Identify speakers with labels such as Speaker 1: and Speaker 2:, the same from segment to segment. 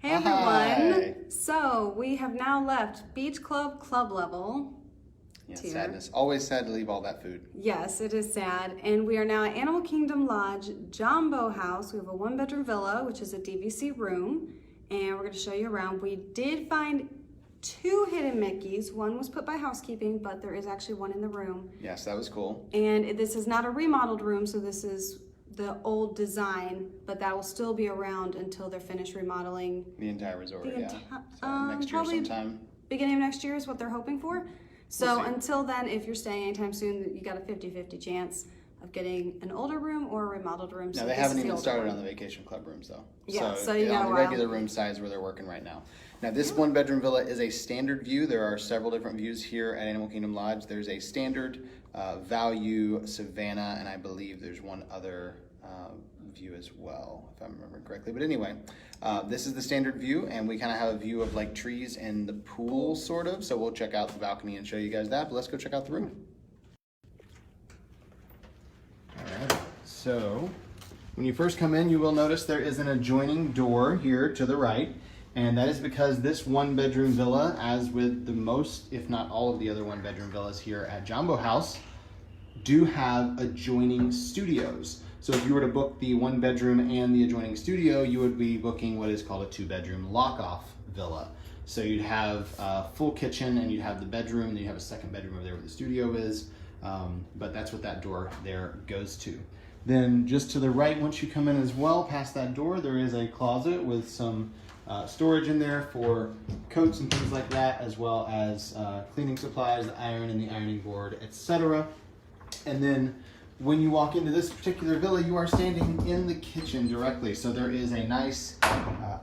Speaker 1: Hey everyone!
Speaker 2: Hi.
Speaker 1: So we have now left Beach Club club level.
Speaker 2: Yeah,
Speaker 1: tier.
Speaker 2: sadness. Always sad to leave all that food.
Speaker 1: Yes, it is sad. And we are now at Animal Kingdom Lodge Jambo House. We have a 1-bedroom villa, which is a DVC room. And we're going to show you around. We did find 2 hidden Mickeys. One was put by housekeeping, but there is actually one in the room.
Speaker 2: Yes, that was cool.
Speaker 1: And this is not a remodeled room, so this is the old design, but that will still be around until they're finished remodeling
Speaker 2: The entire resort,
Speaker 1: the
Speaker 2: yeah.
Speaker 1: enti-
Speaker 2: So next year
Speaker 1: probably
Speaker 2: sometime.
Speaker 1: beginning of next year is what they're hoping for. So
Speaker 2: We'll see.
Speaker 1: until then, if you're staying anytime soon, you got a 50-50 chance of getting an older room or a remodeled room.
Speaker 2: No,
Speaker 1: So
Speaker 2: they
Speaker 1: this
Speaker 2: haven't
Speaker 1: is the
Speaker 2: even
Speaker 1: older
Speaker 2: started
Speaker 1: one.
Speaker 2: on the vacation club rooms though.
Speaker 1: Yeah, so you got
Speaker 2: on
Speaker 1: a
Speaker 2: the
Speaker 1: while.
Speaker 2: regular room size where they're working right now. Now this 1-bedroom villa is a standard view. There are several different views here at Animal Kingdom Lodge. There's a standard, value, Savannah, and I believe there's one other view as well, if I'm remembering correctly. But anyway, this is the standard view, and we kind of have a view of like trees and the pool, sort of. So we'll check out the balcony and show you guys that. But let's go check out the room. All right. So when you first come in, you will notice there is an adjoining door here to the right. And that is because this 1-bedroom villa, as with the most, if not all of the other 1-bedroom villas here at Jambo House, do have adjoining studios. So if you were to book the 1-bedroom and the adjoining studio, you would be booking what is called a 2-bedroom lock-off villa. So you'd have a full kitchen and you'd have the bedroom, and then you have a 2nd bedroom over there where the studio is. But that's what that door there goes to. Then just to the right, once you come in as well, past that door, there is a closet with some storage in there for coats and things like that, as well as cleaning supplies, the iron and the ironing board, etc. And then when you walk into this particular villa, you are standing in the kitchen directly. So there is a nice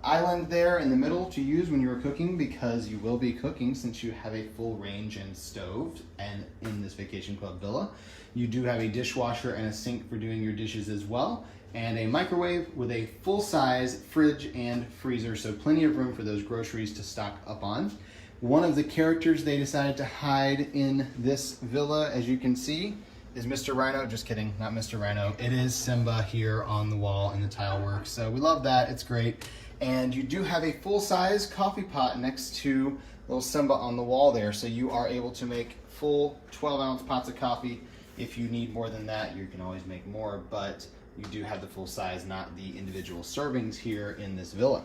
Speaker 2: island there in the middle to use when you're cooking, because you will be cooking since you have a full range and stove. And in this vacation club villa, you do have a dishwasher and a sink for doing your dishes as well, and a microwave with a full-size fridge and freezer, so plenty of room for those groceries to stock up on. One of the characters they decided to hide in this villa, as you can see, is Mr. Rhino. Just kidding, not Mr. Rhino. It is Simba here on the wall in the tile work. So we love that, it's great. And you do have a full-size coffee pot next to little Simba on the wall there. So you are able to make full 12-ounce pots of coffee. If you need more than that, you can always make more, but you do have the full size, not the individual servings here in this villa.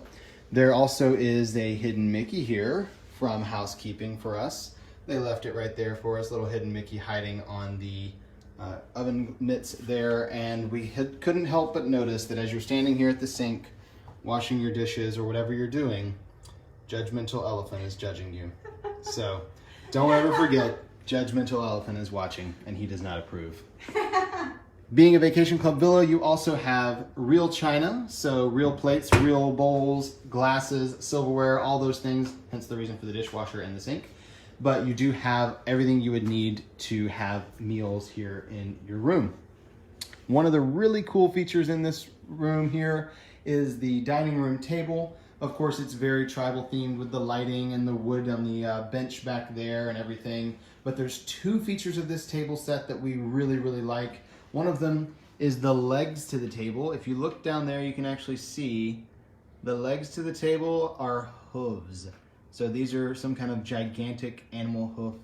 Speaker 2: There also is a hidden Mickey here from housekeeping for us. They left it right there for us, little hidden Mickey hiding on the oven mitts there, and we couldn't help but notice that as you're standing here at the sink washing your dishes or whatever you're doing, Judgmental Elephant is judging you. So don't ever forget, Judgmental Elephant is watching and he does not approve. Being a vacation club villa, you also have real china, so real plates, real bowls, glasses, silverware, all those things, hence the reason for the dishwasher and the sink. But you do have everything you would need to have meals here in your room. One of the really cool features in this room here is the dining room table. Of course, it's very tribal themed with the lighting and the wood on the bench back there and everything. But there's 2 features of this table set that we really, really like. One of them is the legs to the table. If you look down there, you can actually see the legs to the table are hooves. So these are some kind of gigantic animal hoof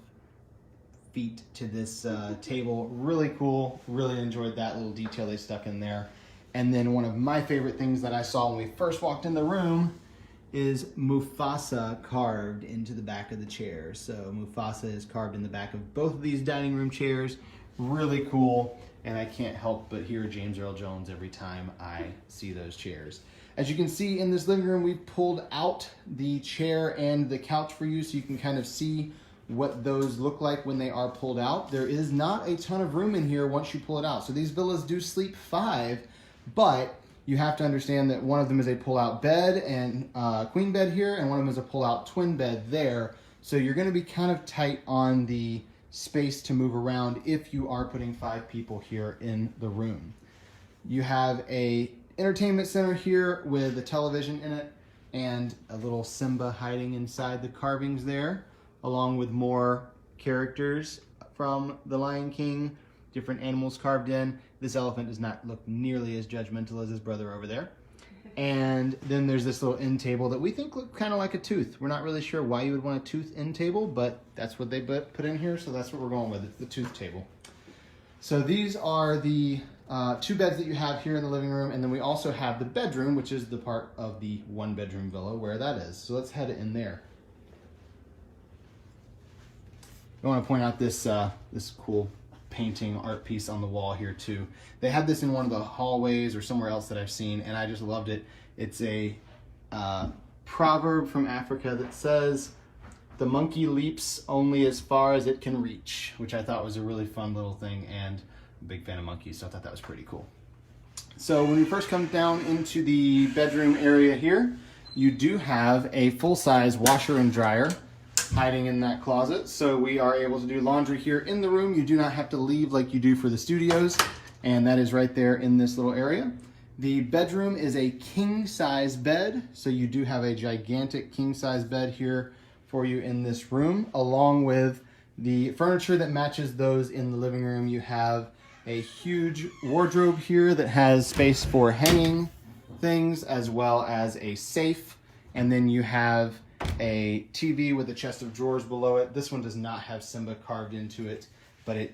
Speaker 2: feet to this table. Really cool. Really enjoyed that little detail they stuck in there. And then one of my favorite things that I saw when we first walked in the room is Mufasa carved into the back of the chair. So Mufasa is carved in the back of both of these dining room chairs. Really cool. And I can't help but hear James Earl Jones every time I see those chairs. As you can see in this living room, we've pulled out the chair and the couch for you so you can kind of see what those look like when they are pulled out. There is not a ton of room in here once you pull it out. So these villas do sleep 5, but you have to understand that one of them is a pull-out bed and queen bed here, and one of them is a pull-out twin bed there. So you're going to be kind of tight on the space to move around if you are putting 5 people here in the room. You have a entertainment center here with a television in it and a little Simba hiding inside the carvings there, along with more characters from The Lion King, different animals carved in. This elephant does not look nearly as judgmental as his brother over there. And then there's this little end table that we think look kind of like a tooth. We're not really sure why you would want a tooth end table, but that's what they put in here, so that's what we're going with. It's the tooth table. So these are the 2 beds that you have here in the living room, and then we also have the bedroom, which is the part of the 1-bedroom villa where that is. So let's head in there. I want to point out this this cool painting art piece on the wall here too. They had this in one of the hallways or somewhere else that I've seen, and I just loved it. It's a proverb from Africa that says, "The monkey leaps only as far as it can reach," which I thought was a really fun little thing, and I'm a big fan of monkeys, so I thought that was pretty cool. So when you first come down into the bedroom area here, you do have a full-size washer and dryer hiding in that closet, so we are able to do laundry here in the room. You do not have to leave like you do for the studios, and that is right there in this little area. The bedroom is a king-size bed, so you do have a gigantic king-size bed here for you in this room, along with the furniture that matches those in the living room. You have a huge wardrobe here that has space for hanging things, as well as a safe, and then you have a TV with a chest of drawers below it. This one does not have Simba carved into it, but it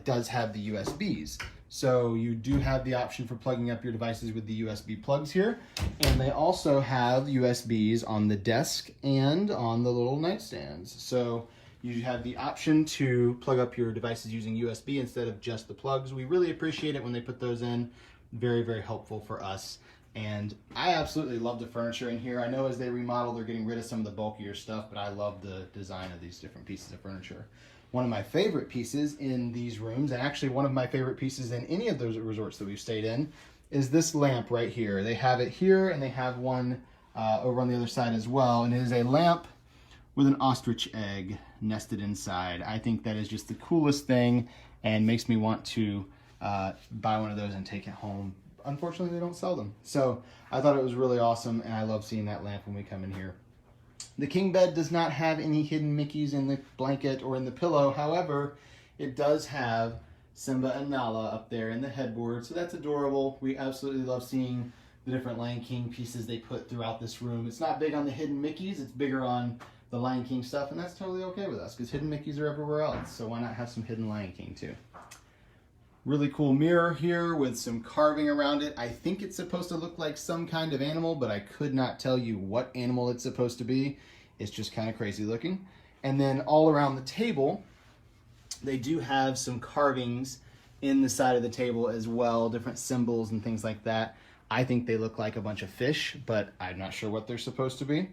Speaker 2: does have the USBs. So you do have the option for plugging up your devices with the USB plugs here. And they also have USBs on the desk and on the little nightstands. So you have the option to plug up your devices using USB instead of just the plugs. We really appreciate it when they put those in. Very, very helpful for us. And I absolutely love the furniture in here. I know as they remodel, they're getting rid of some of the bulkier stuff, but I love the design of these different pieces of furniture. One of my favorite pieces in these rooms, and actually one of my favorite pieces in any of those resorts that we've stayed in, is this lamp right here. They have it here, and they have one over on the other side as well. And it is a lamp with an ostrich egg nested inside. I think that is just the coolest thing and makes me want to buy one of those and take it home. Unfortunately, they don't sell them. So I thought it was really awesome, and I love seeing that lamp when we come in here. The king bed does not have any hidden Mickeys in the blanket or in the pillow. However, it does have Simba and Nala up there in the headboard, so that's adorable. We absolutely love seeing the different Lion King pieces they put throughout this room. It's not big on the hidden Mickeys, it's bigger on the Lion King stuff, and that's totally okay with us, because hidden Mickeys are everywhere else, so why not have some hidden Lion King too? Really cool mirror here with some carving around it. I think it's supposed to look like some kind of animal, but I could not tell you what animal it's supposed to be. It's just kind of crazy looking. And then all around the table, they do have some carvings in the side of the table as well, different symbols and things like that. I think they look like a bunch of fish, but I'm not sure what they're supposed to be.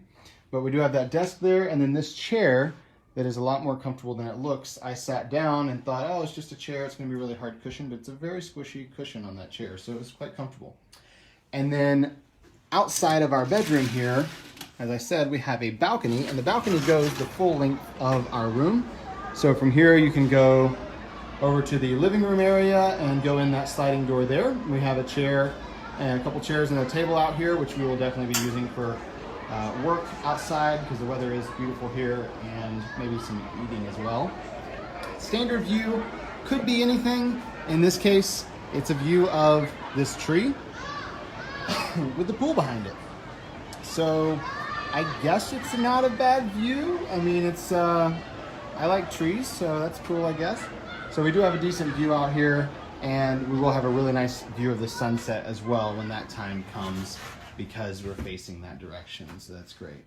Speaker 2: But we do have that desk there, and then this chair that is a lot more comfortable than it looks. I sat down and thought, oh, it's just a chair. It's going to be a really hard cushion, but it's a very squishy cushion on that chair, so it was quite comfortable. And then outside of our bedroom here, as I said, we have a balcony, and the balcony goes the full length of our room. So from here, you can go over to the living room area and go in that sliding door there. We have a chair and a couple chairs and a table out here, which we will definitely be using for work outside because the weather is beautiful here, and maybe some eating as well. Standard view could be anything. In this case, it's a view of this tree with the pool behind it. So I guess it's not a bad view. I mean, it's I like trees, so that's cool, I guess. So we do have a decent view out here, and we will have a really nice view of the sunset as well when that time comes, because we're facing that direction, so that's great.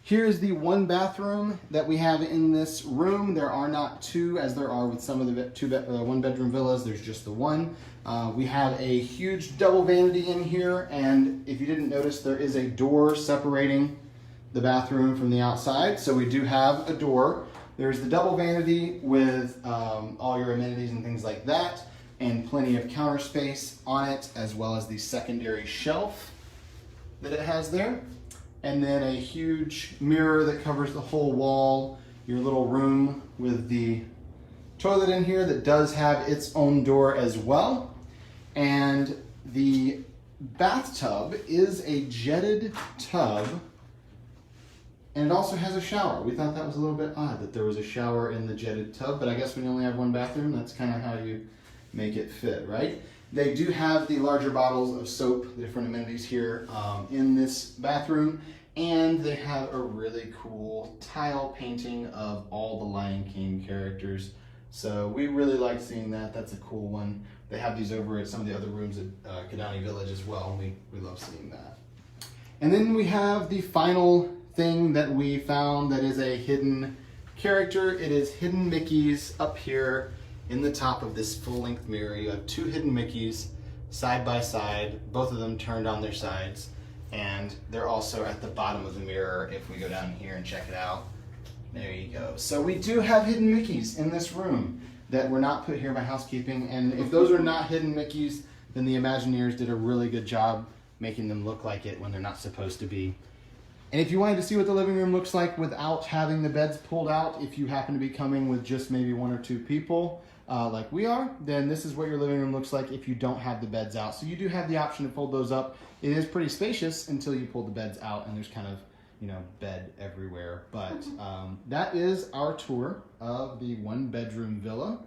Speaker 2: Here's the one bathroom that we have in this room. There are not two, as there are with some of the one bedroom villas. There's just the one. We have a huge double vanity in here, and if you didn't notice, there is a door separating the bathroom from the outside, so we do have a door. There's the double vanity with all your amenities and things like that, and plenty of counter space on it, as well as the secondary shelf that it has there, and then a huge mirror that covers the whole wall, your little room with the toilet in here that does have its own door as well, and the bathtub is a jetted tub, and it also has a shower. We thought that was a little bit odd that there was a shower in the jetted tub, but I guess when you only have one bathroom, that's kind of how you make it fit, right? They do have the larger bottles of soap, the different amenities here in this bathroom, and they have a really cool tile painting of all the Lion King characters. So we really like seeing that. That's a cool one. They have these over at some of the other rooms at Kidani Village as well. We love seeing that. And then we have the final thing that we found that is a hidden character. It is hidden Mickeys up here in the top of this full-length mirror. You have two hidden Mickeys side by side, both of them turned on their sides, and they're also at the bottom of the mirror if we go down here and check it out. There you go. So we do have hidden Mickeys in this room that were not put here by housekeeping, and if those are not hidden Mickeys, then the Imagineers did a really good job making them look like it when they're not supposed to be. And if you wanted to see what the living room looks like without having the beds pulled out, if you happen to be coming with just maybe one or two people, like we are, then this is what your living room looks like if you don't have the beds out. So you do have the option to fold those up. It is pretty spacious until you pull the beds out and there's kind of, you know, bed everywhere. But that is our tour of the one-bedroom villa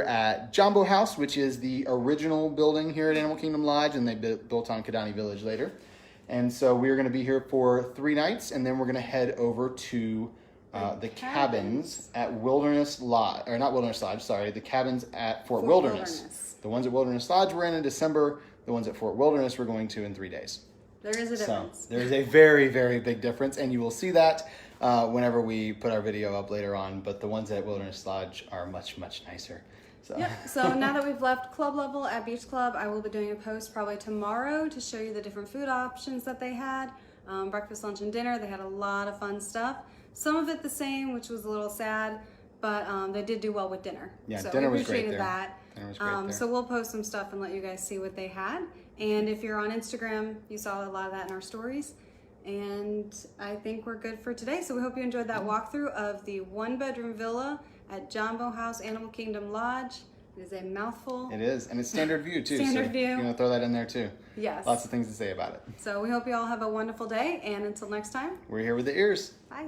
Speaker 2: at Jambo House, which is the original building here at Animal Kingdom Lodge, and they built on Kidani Village later. And so we're going to be here for 3 nights, and then we're going to head over to the cabins at Wilderness Lodge, or not Wilderness Lodge, sorry, the cabins at Fort Wilderness. The ones at Wilderness Lodge we're in December. The ones at Fort Wilderness we're going to in 3 days.
Speaker 1: There is a difference.
Speaker 2: So there is a very, very big difference, and you will see that whenever we put our video up later on. But the ones at Wilderness Lodge are much, much nicer. So.
Speaker 1: Yep. So now that we've left club level at Beach Club, I will be doing a post probably tomorrow to show you the different food options that they had. Breakfast, lunch, and dinner. They had a lot of fun stuff. Some of it the same, which was a little sad, but they did do well with dinner.
Speaker 2: Yeah,
Speaker 1: so
Speaker 2: dinner
Speaker 1: we
Speaker 2: was great
Speaker 1: appreciated
Speaker 2: there.
Speaker 1: that.
Speaker 2: Dinner was great there.
Speaker 1: So we'll post some stuff and let you guys see what they had. And if you're on Instagram, you saw a lot of that in our stories. And I think we're good for today. So we hope you enjoyed that walkthrough of the one-bedroom villa at Jambo House Animal Kingdom Lodge. It is a mouthful.
Speaker 2: It is, and it's standard view too.
Speaker 1: Standard
Speaker 2: so
Speaker 1: view.
Speaker 2: You're gonna throw that in there too.
Speaker 1: Yes.
Speaker 2: Lots of things to say about it.
Speaker 1: So we hope you all have a wonderful day, and until next time.
Speaker 2: We're here with the ears.
Speaker 1: Bye.